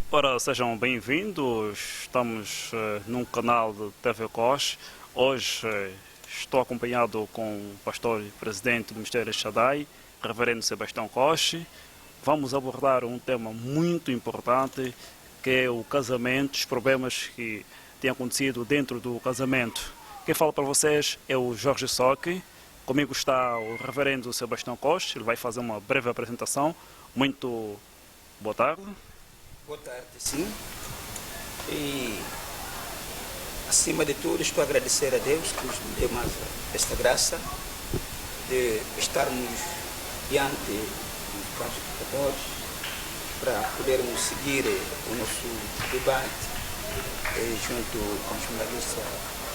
Ora, sejam bem-vindos. Estamos num canal de TV COS. Hoje estou acompanhado com o pastor e presidente do Ministério Shaddai, Reverendo Sebastião Coche. Vamos abordar um tema muito importante, que é o casamento, os problemas que têm acontecido dentro do casamento. Quem fala para vocês é o Jorge Soque. Comigo está o Reverendo Sebastião Coche. Ele vai fazer uma breve apresentação. Muito boa tarde. Boa tarde, sim. E, acima de tudo, estou a agradecer a Deus que nos deu mais esta graça de estarmos diante dos nossos espectadores para podermos seguir o nosso debate junto com o jornalista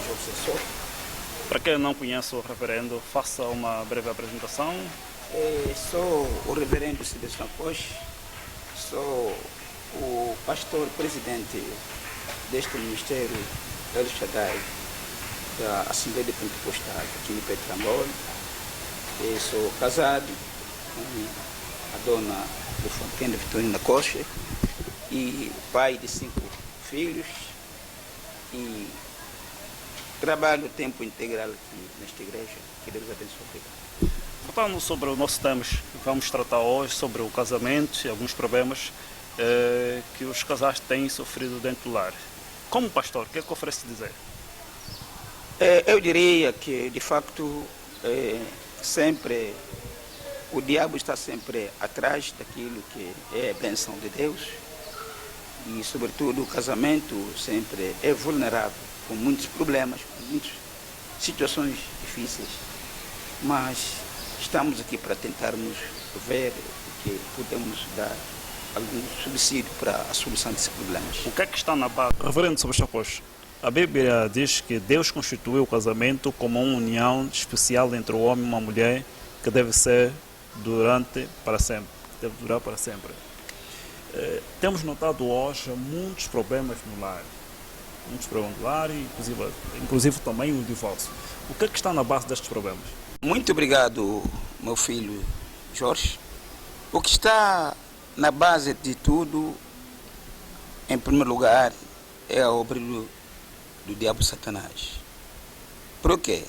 José Soto. Para quem não conhece o reverendo, faça uma breve apresentação. Sou o reverendo Sebastião Coche, sou o pastor presidente deste Ministério El Shaddai da Assembleia de Pentecostal aqui no Petramol. Sou casado com a dona de Fontaine Vitorina Coche e pai de 5 filhos e trabalho tempo integral aqui nesta igreja. Que Deus abençoe. Falando sobre o nosso tema, vamos tratar hoje sobre o casamento e alguns problemas que os casais têm sofrido dentro do lar. Como pastor, o que é que oferece dizer? Eu diria que, de facto, sempre o diabo está sempre atrás daquilo que é a bênção de Deus e, sobretudo, o casamento sempre é vulnerável com muitos problemas, com muitas situações difíceis, mas estamos aqui para tentarmos ver o que podemos dar algum subsídio para a solução desses problemas. O que é que está na base? Reverendo Sebastião Coche, a Bíblia diz que Deus constituiu o casamento como uma união especial entre o homem e uma mulher que deve ser durante para sempre, que deve durar para sempre. Temos notado hoje muitos problemas no lar. Muitos problemas no lar, inclusive também o divórcio. O que é que está na base destes problemas? Muito obrigado, meu filho Jorge. O que está na base de tudo, em primeiro lugar, é a obra do diabo Satanás. Por quê?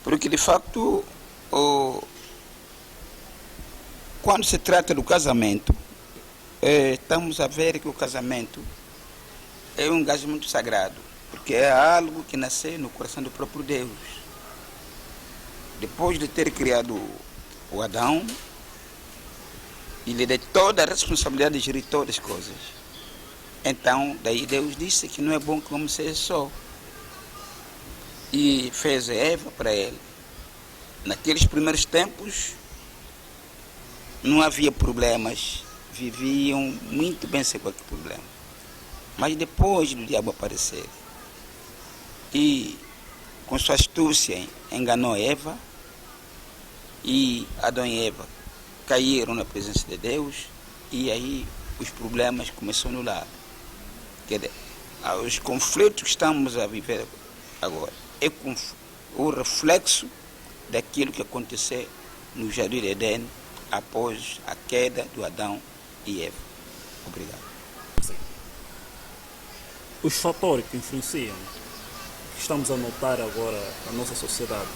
Porque, de facto, quando se trata do casamento, estamos a ver que o casamento é um casamento sagrado, porque é algo que nasceu no coração do próprio Deus. Depois de ter criado o Adão, ele deu toda a responsabilidade de gerir todas as coisas. Então, daí Deus disse que não é bom que o homem seja só. E fez a Eva para ele. Naqueles primeiros tempos, não havia problemas, viviam muito bem sem qualquer problema. Mas depois do diabo aparecer, e com sua astúcia enganou Eva, e Adão e Eva caíram na presença de Deus, e aí os problemas começaram no lar. Quer dizer, os conflitos que estamos a viver agora é o reflexo daquilo que aconteceu no Jardim de Éden após a queda do Adão e Eva. Obrigado. Os fatores que influenciam, que estamos a notar agora na nossa sociedade,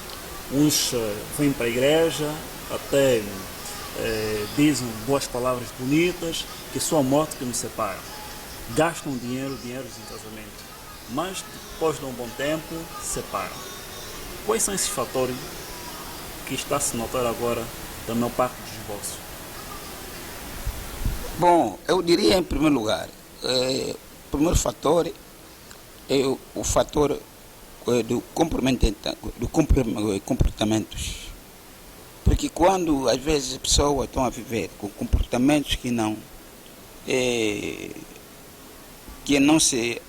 uns vêm para a igreja, até dizem boas palavras bonitas, que só a morte que nos separa. Gastam dinheiro em casamento, mas depois de um bom tempo, separam. Quais são esses fatores que está a se notar agora da maior parte dos divórcios? Bom, eu diria em primeiro lugar, o primeiro fator é o fator do comportamentos. Porque quando às vezes as pessoas estão a viver com comportamentos que não se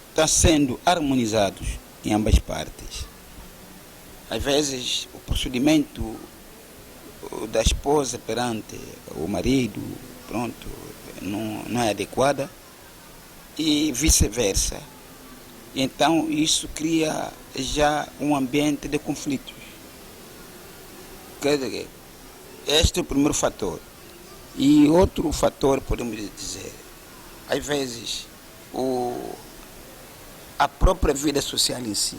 estão sendo harmonizados em ambas partes. Às vezes o procedimento da esposa perante o marido, pronto, não é adequada e vice-versa. Então isso cria já um ambiente de conflitos. Quer dizer, este é o primeiro fator. E outro fator, podemos dizer, às vezes, a própria vida social em si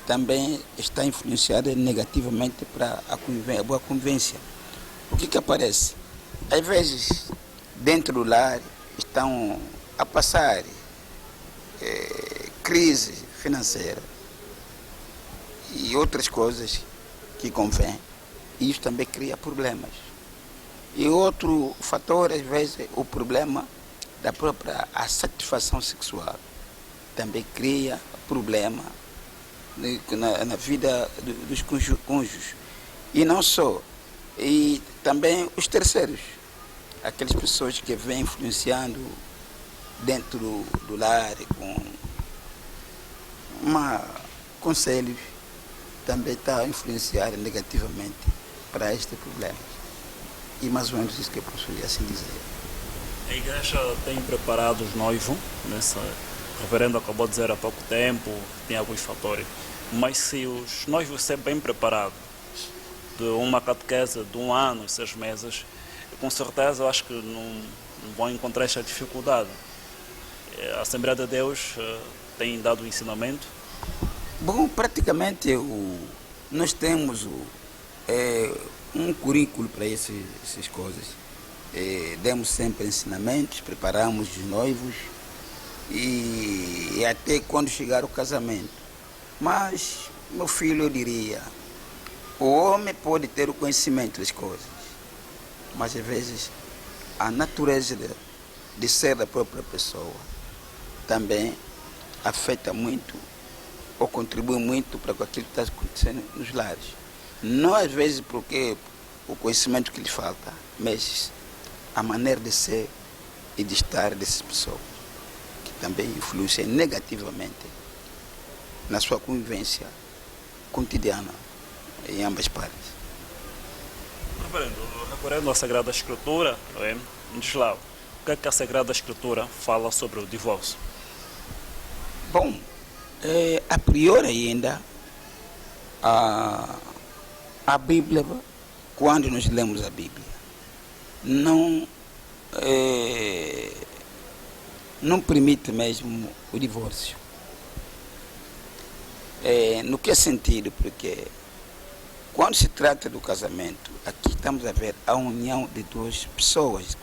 também está influenciada negativamente para a boa convivência. O que aparece? Às vezes, dentro do lar, estão a passar crise financeira e outras coisas que convém. E isso também cria problemas. E outro fator, às vezes, o problema da própria satisfação sexual também cria problema na vida dos cônjuges. E não só, e também os terceiros, aquelas pessoas que vêm influenciando dentro do lar com conselhos, também está a influenciar negativamente para este problema. E mais ou menos isso que eu posso assim dizer. A igreja tem preparado os noivos, o reverendo acabou de dizer há pouco tempo, tem alguns fatores, mas se os noivos serem bem preparados, de uma catequese de 1 ano, 6 meses, com certeza eu acho que não vão encontrar esta dificuldade. A Assembleia de Deus tem dado o ensinamento? Bom, praticamente nós temos um currículo para essas coisas. Demos sempre ensinamentos, preparamos os noivos e até quando chegar o casamento. Mas, meu filho, eu diria, o homem pode ter o conhecimento das coisas, mas às vezes a natureza de ser da própria pessoa também afeta muito ou contribui muito para aquilo que está acontecendo nos lares. Não às vezes porque o conhecimento que lhe falta, mas a maneira de ser e de estar dessas pessoas, que também influencia negativamente na sua convivência cotidiana em ambas partes. Recorrendo à Sagrada Escritura, diz lá, o que é que a Sagrada Escritura fala sobre o divórcio? Bom, a priori ainda, a Bíblia, quando nós lemos a Bíblia, não permite mesmo o divórcio. No que sentido? Porque quando se trata do casamento, aqui estamos a ver a união de duas pessoas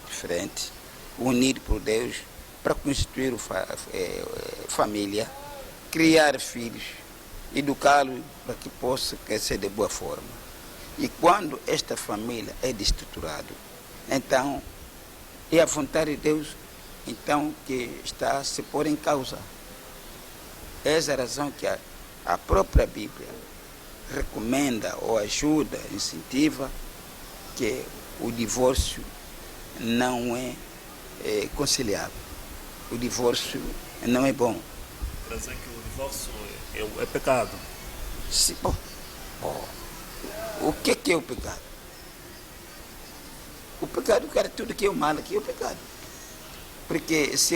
diferentes, unidas por Deus, para constituir família, criar filhos, educá-los para que possa crescer de boa forma. E quando esta família é destruturada, então é a vontade de Deus então, que está a se pôr em causa. Essa é a razão que a própria Bíblia recomenda ou ajuda, incentiva que o divórcio não é conciliável. O divórcio não é bom. Quer dizer que o divórcio é pecado? Sim, bom, o que é o pecado? O pecado, cara, tudo que é o mal aqui é o pecado. Porque se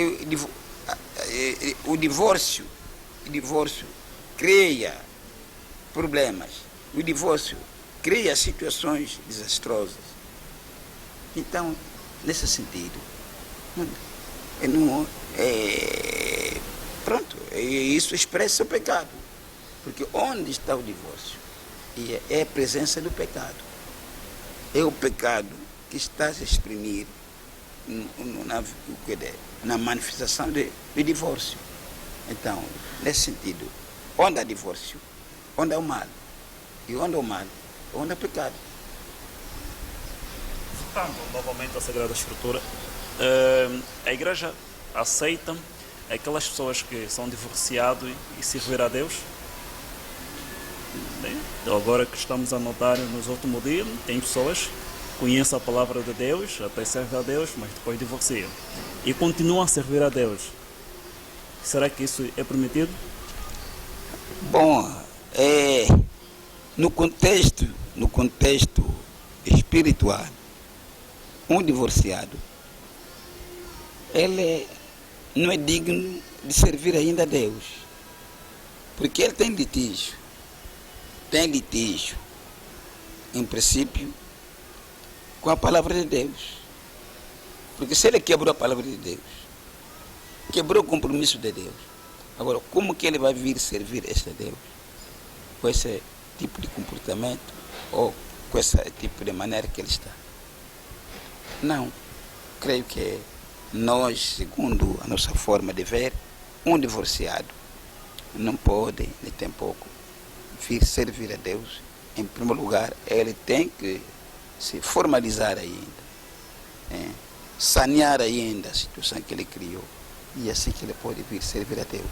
o divórcio cria problemas, o divórcio cria situações desastrosas. Então, nesse sentido, isso expressa o pecado. Porque onde está o divórcio? É a presença do pecado. É o pecado que está a se exprimir na manifestação do divórcio. Então, nesse sentido, onde há divórcio, onde há o mal. E onde há o mal, onde há pecado. Voltando novamente à Sagrada Escritura, a Igreja aceita aquelas pessoas que são divorciadas e servir a Deus? Então, agora que estamos a notar nos últimos dias, tem pessoas que conhecem a palavra de Deus, até servem a Deus, mas depois divorciam. E continuam a servir a Deus. Será que isso é permitido? Bom, no contexto espiritual, um divorciado, ele não é digno de servir ainda a Deus. Porque ele tem litígio. Em princípio, com a palavra de Deus. Porque se ele quebrou a palavra de Deus, quebrou o compromisso de Deus, agora como que ele vai vir servir este Deus? Com esse tipo de comportamento ou com esse tipo de maneira que ele está? Não. Creio que nós, segundo a nossa forma de ver, um divorciado não pode, nem tem pouco, vir servir a Deus. Em primeiro lugar, ele tem que se formalizar ainda, sanear ainda a situação que ele criou, e assim que ele pode vir servir a Deus.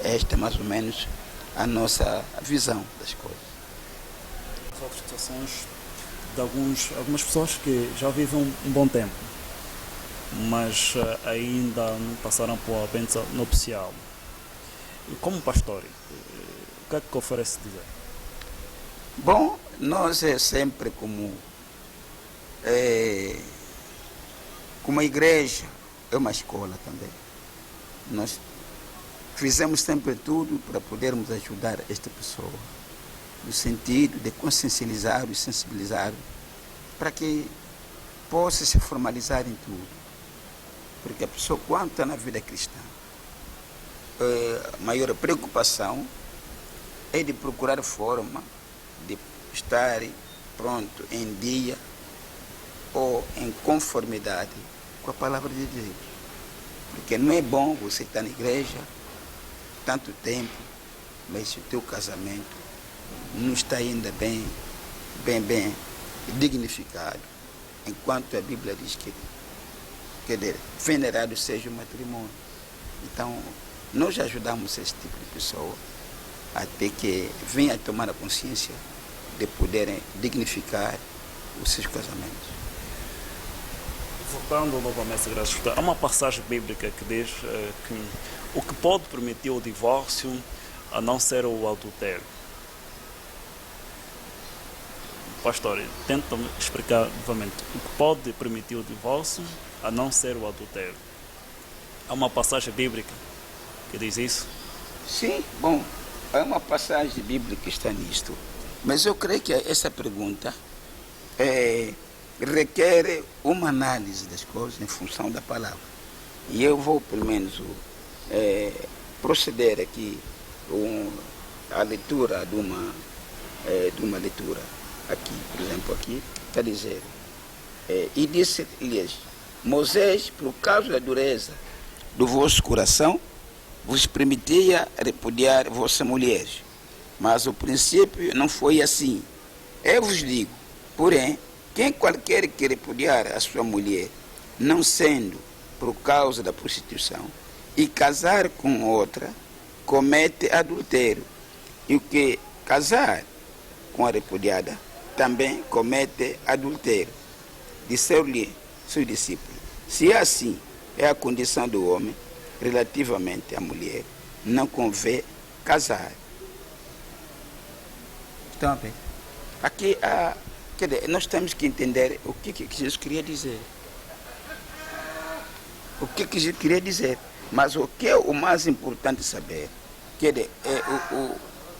Esta é mais ou menos a nossa visão das coisas. As outras situações de algumas pessoas que já vivem um bom tempo, mas ainda não passaram por a bênção nupcial. E como pastor, o que é que oferece dizer? Bom, nós é sempre como a igreja, é uma escola também. Nós fizemos sempre tudo para podermos ajudar esta pessoa, no sentido de consciencializar e sensibilizar, para que possa se formalizar em tudo. Porque a pessoa, quando está na vida cristã, a maior preocupação é de procurar forma de estar pronto em dia ou em conformidade com a palavra de Deus. Porque não é bom você estar na igreja tanto tempo, mas se o teu casamento não está ainda bem dignificado, enquanto a Bíblia diz que venerado seja o matrimônio. Então, nós ajudamos esse tipo de pessoa até que venha a tomar a consciência de poderem dignificar os seus casamentos. Voltando novamente à graça, há uma passagem bíblica que diz que o que pode permitir o divórcio a não ser o adultério. Pastor, tenta-me explicar novamente o que pode permitir o divórcio a não ser o adultério. Há uma passagem bíblica que diz isso? Sim, bom, há uma passagem bíblica que está nisto, mas eu creio que essa pergunta requer uma análise das coisas em função da palavra. E eu vou, pelo menos, proceder aqui a leitura de uma leitura aqui, por exemplo, aqui, está dizendo, e disse-lhes, Moisés, por causa da dureza do vosso coração, vos permitia repudiar vossa mulher, mas o princípio não foi assim. Eu vos digo, porém, quem qualquer que repudiar a sua mulher, não sendo por causa da prostituição, e casar com outra, comete adultério. E o que casar com a repudiada, também comete adultério. Disseram-lhe seus discípulos, se assim é a condição do homem relativamente à mulher, não convém casar. Estão a ver? Aqui nós temos que entender o que Jesus queria dizer. O que Jesus queria dizer. Mas o que é o mais importante saber?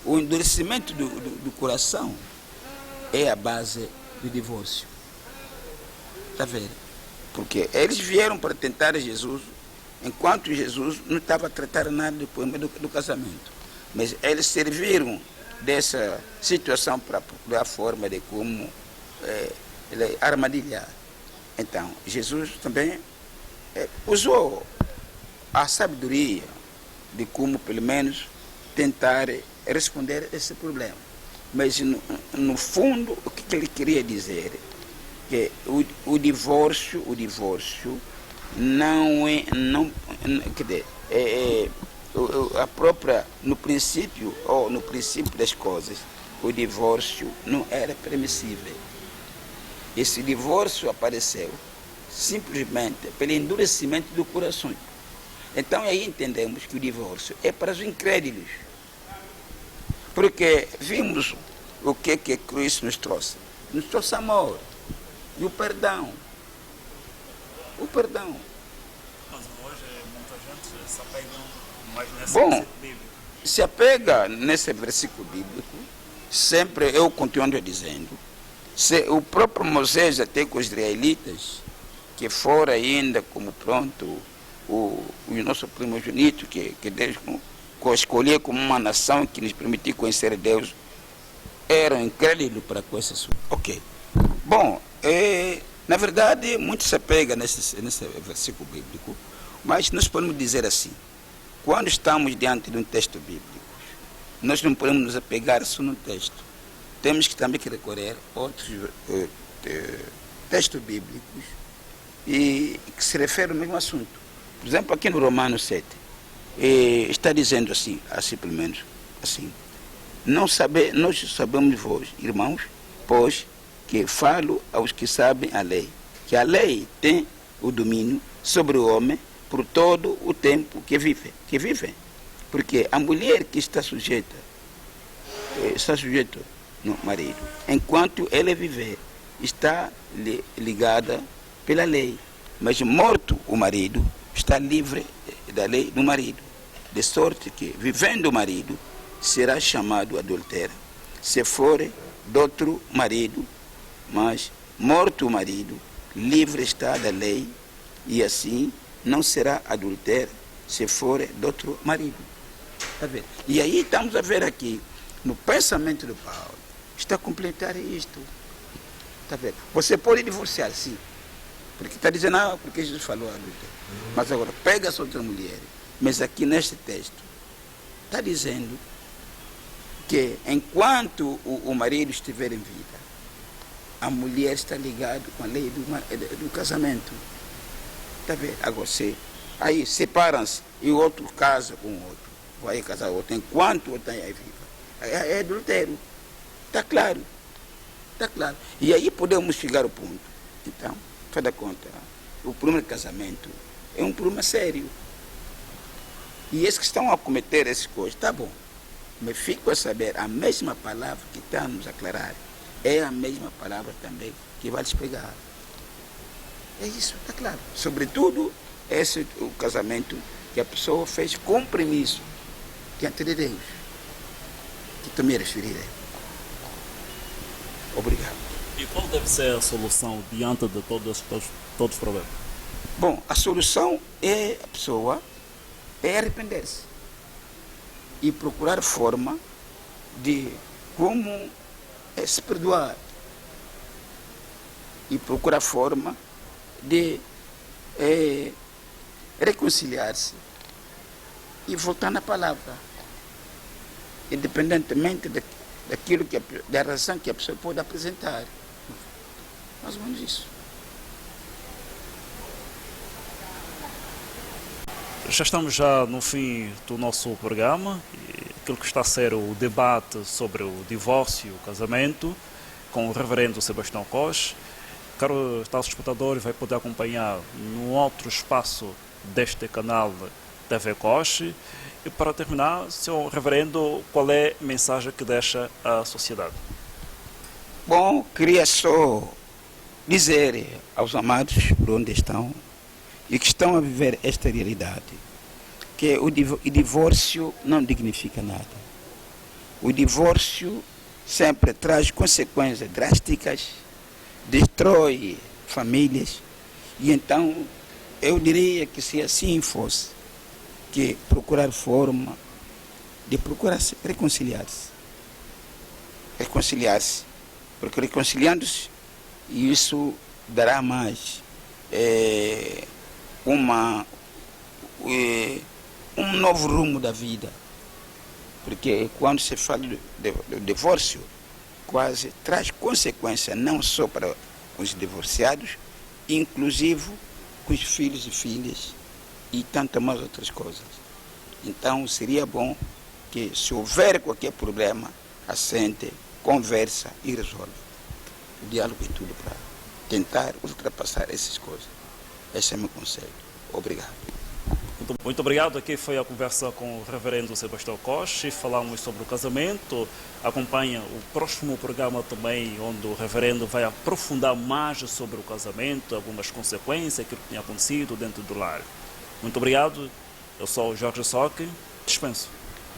O endurecimento do coração é a base do divórcio. Está vendo? Porque eles vieram para tentar Jesus, enquanto Jesus não estava a tratar nada do problema do casamento. Mas eles serviram dessa situação para procurar a forma de como armadilhar. Então, Jesus também usou a sabedoria de como, pelo menos, tentar responder a esse problema. Mas, no fundo, o que ele queria dizer? Que o divórcio não é, a própria, no princípio das coisas, o divórcio não era permissível. Esse divórcio apareceu simplesmente pelo endurecimento do coração. Então aí entendemos que o divórcio é para os incrédulos. Porque vimos o que Cristo nos trouxe. Nos trouxe amor e o perdão. O perdão. Mas hoje muita gente se apega mais nesse versículo bíblico. Se apega nesse versículo bíblico, sempre eu continuo dizendo, se o próprio Moisés até com os israelitas, que for ainda como pronto o nosso primogênito, que Deus escolheu como uma nação que nos permitiu conhecer Deus, era incrédulo para com esse assunto. Ok. Bom, na verdade, muito se apega nesse versículo bíblico, mas nós podemos dizer assim, quando estamos diante de um texto bíblico, nós não podemos nos apegar só no texto. Temos que também recorrer a outros textos bíblicos e que se referem ao mesmo assunto. Por exemplo, aqui no Romanos 7, está dizendo assim pelo menos, assim, nós sabemos vós, irmãos, pois que falo aos que sabem a lei, que a lei tem o domínio sobre o homem por todo o tempo que vive. Porque a mulher que está sujeita no marido, enquanto ele viver, está ligada pela lei. Mas morto o marido, está livre da lei do marido. De sorte que, vivendo o marido, será chamado adultério, se for de outro marido, mas morto o marido, livre está da lei, e assim não será adultério, se for de outro marido. Tá vendo? E aí estamos a ver aqui, no pensamento do Paulo, está a completar isto. Tá vendo? Você pode divorciar, sim, porque está dizendo, porque Jesus falou adultério. Mas agora, pega essa outra mulher, mas aqui neste texto, está dizendo que enquanto o marido estiver em vida, a mulher está ligada com a lei do casamento. Está vendo? Agora, aí separam-se e o outro casa com o outro, vai casar o outro, enquanto o outro está viva. É adultério. Está claro. Está claro. E aí podemos chegar ao ponto. Então, toda conta, o problema de casamento é um problema sério. E esses que estão a cometer essas coisas, tá bom. Mas fico a saber, a mesma palavra que está a nos aclarar, é a mesma palavra também que vai lhes pegar. É isso, está claro. Sobretudo, esse é o casamento que a pessoa fez compromisso diante de Deus. Que também referirei. Obrigado. E qual deve ser a solução diante de todos os problemas? Bom, a solução é a pessoa arrepender-se e procurar forma de como se perdoar e procurar forma de reconciliar-se e voltar na palavra, independentemente daquilo da razão que a pessoa pode apresentar. Mais ou menos isso. Já estamos no fim do nosso programa, aquilo que está a ser o debate sobre o divórcio e o casamento, com o reverendo Sebastião Coche. Caro telespectador, vai poder acompanhar no outro espaço deste canal TV Coche. E para terminar, senhor reverendo, qual é a mensagem que deixa à sociedade? Bom, queria só dizer aos amados por onde estão e que estão a viver esta realidade, que o divórcio não dignifica nada. O divórcio sempre traz consequências drásticas, destrói famílias, e então eu diria que se assim fosse, que procurar forma de procurar reconciliar-se, porque reconciliando-se, isso dará mais um novo rumo da vida, porque quando se fala do divórcio, quase traz consequência não só para os divorciados, inclusive com os filhos e filhas e tantas mais outras coisas. Então seria bom que, se houver qualquer problema, assente, conversa e resolve. O diálogo é tudo para tentar ultrapassar essas coisas. Esse é o meu conselho. Obrigado. Muito obrigado. Aqui foi a conversa com o reverendo Sebastião Coche. Falamos sobre o casamento. Acompanha o próximo programa também, onde o reverendo vai aprofundar mais sobre o casamento, algumas consequências, aquilo que tem acontecido dentro do lar. Muito obrigado. Eu sou o Jorge Soque. Dispenso.